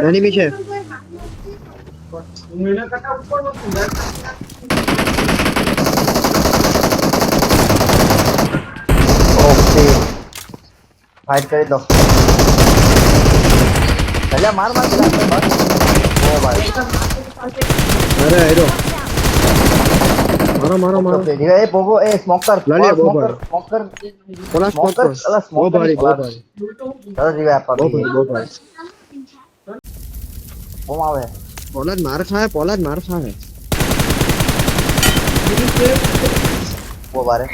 Enemy છે okay fight कर दो चलिए मार मार चला बस ओ भाई અરે હેરો મારો મારો મારો ओके ये पोगो ए स्मोकर લાલિયા બહુ स्मोकर ભારી स्मोकर પોલા સ્મોક स्मोकर अला બહુ स्मोकर ભારી બહુ ભારી चलो जी आप બહુ अभी ભારી બહુ ભારી कौन आवे પોલાદ માર ખાય वो बारे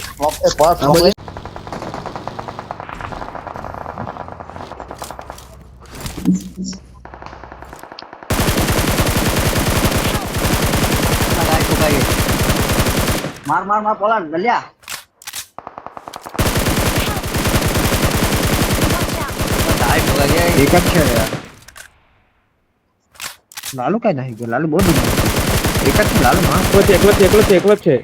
स्मोक ए पास આ બધી लगाई तो गई मार मार मार पोला ललिया टाइट हो गया એક જ છે યાર લાલુ કઈ નહીં ગયો લાલુ બહુ દૂર એક જ છે લાલુ માં એકલો છે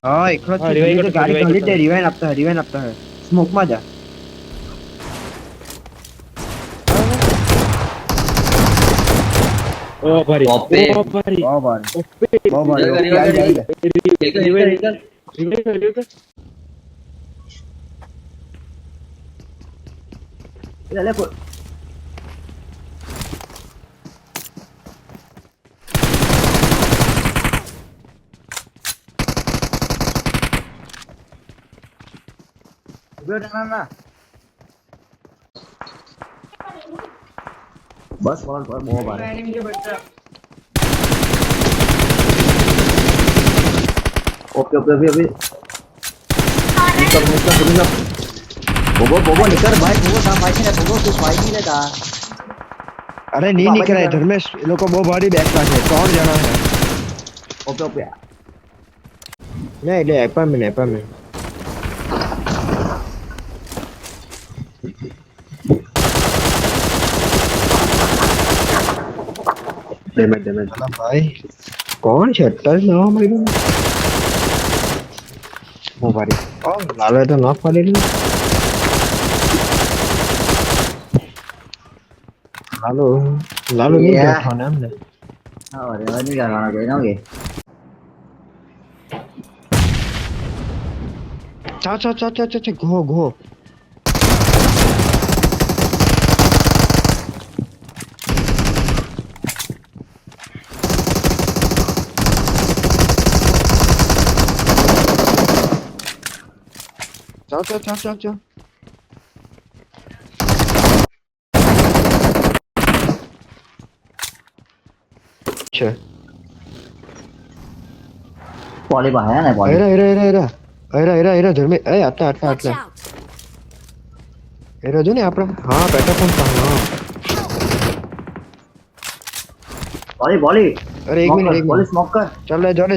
હા એકલો હા, છે revive તો કરતો, ગાડી revive ખાલી કરતો. છે રિવાઇન આપતા હે સ્મોક માં જા ઓ ભારી ઓપે. ઓ ભારી બહુ ભારી ઓપે બહુ ભારી revive, આવી revive. જાય રિવાઇવ ले को ना ना बस बहुत बहुत बार ओके ओके अभी निकल बोबो निकल भाई बोबो ता भाई ने बोबो तू भाई नहीं लेता અરે નહીં નીકળાય ધર્મેશ એ લોકો બહુ ભારી બેકમાં છે 3 જણા છે ओके ओके ના એટલે એપાર્ટમેન્ટ ડેમેજ ભાઈ કોણ છે અટ્ટર નવા મળ્યું બહુ ભારી ઓ લાલો તો નોક પાડેલું લાલો નહીં Yeah. બેઠો ને એમને हां अरे नहीं करवाना कोई ना होगे ચા ઘો ચા છે पॉली बाहर है ना पॉली હેરા ધર્મે એ આટલા હેરા જો ને આપણા હા પેટા પણ હા पॉली पॉली અરે એક મિનિટ पॉली स्मोक कर ચાલ લે જોને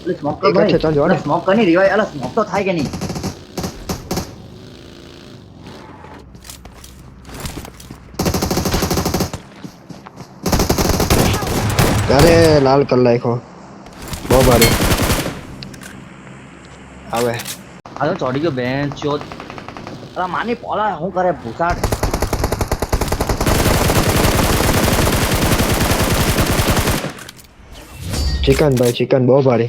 पॉली स्मोक कर एक भाई अच्छा, चल जोड़े। स्मोक कर नहीं रिवाइव अला स्मोक तो था कि नहीं અરે લાલ કર નાખો બહુ ભારી આવે अरे चौड़ी के बेंच चोद अला मानी पॉला हूं करे भूसाट ચિકન બહુ ભારી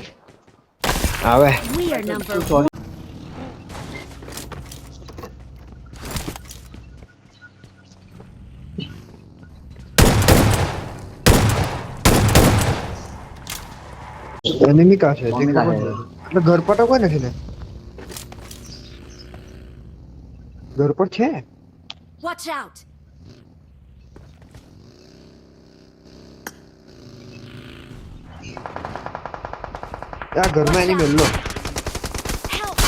આવે We are number one. Enemy કા છે મમ્મી કા છે. એટલે ઘર પર તો કોઈ નથી ને ઘર પર છે Watch out. આ ઘરમાં એની મેલ્લો Help.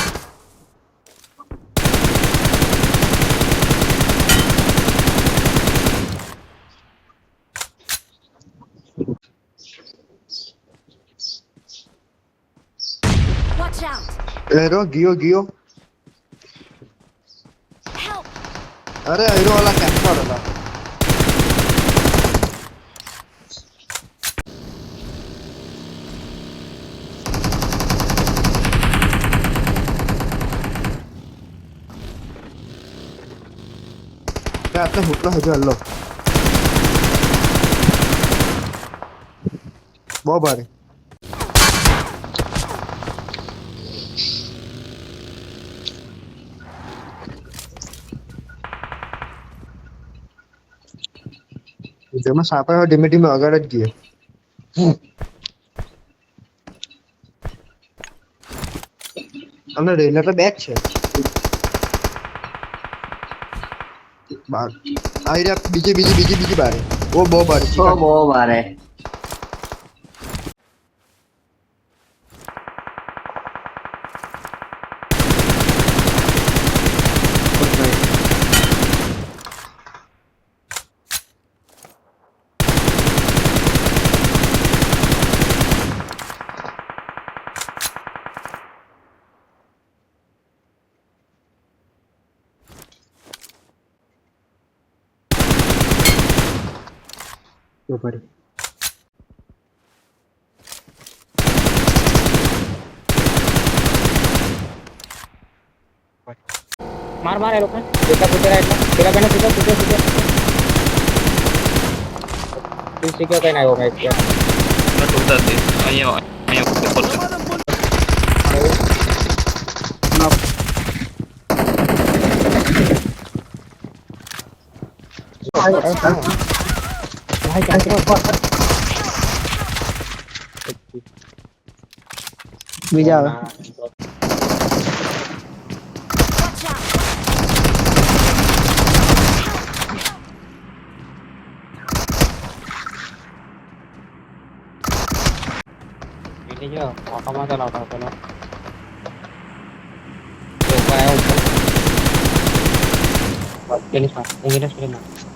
Watch out. એરો ગયો Help. અરે એરો વાલા કેમ્પર હતા આટલો હુટલો હજુ હલ્લો બહુ ભારે જેમાં સાપા ધીમે ધીમે આગળ જ ગયે અને રેલવે તો બેક છે બાર આઈ રહ્યા બીજી બારે ઓ બહુ બારે ઓ બહુ ભારે બહુ ભારે માર માર એ લોકો બેટા પુતરા એટલે પેલા બેને પૂછો તું શીખ્યો કઈ ના આવ્યો મેચ અહીંયા ઉપર છે. બીજા આવે Watch out! બીજી જો ઓટોમાં ચલાવતા હતો ને તો પાયો ઉપર પેલી સાઈડ ઇંગ્લિશ પેલી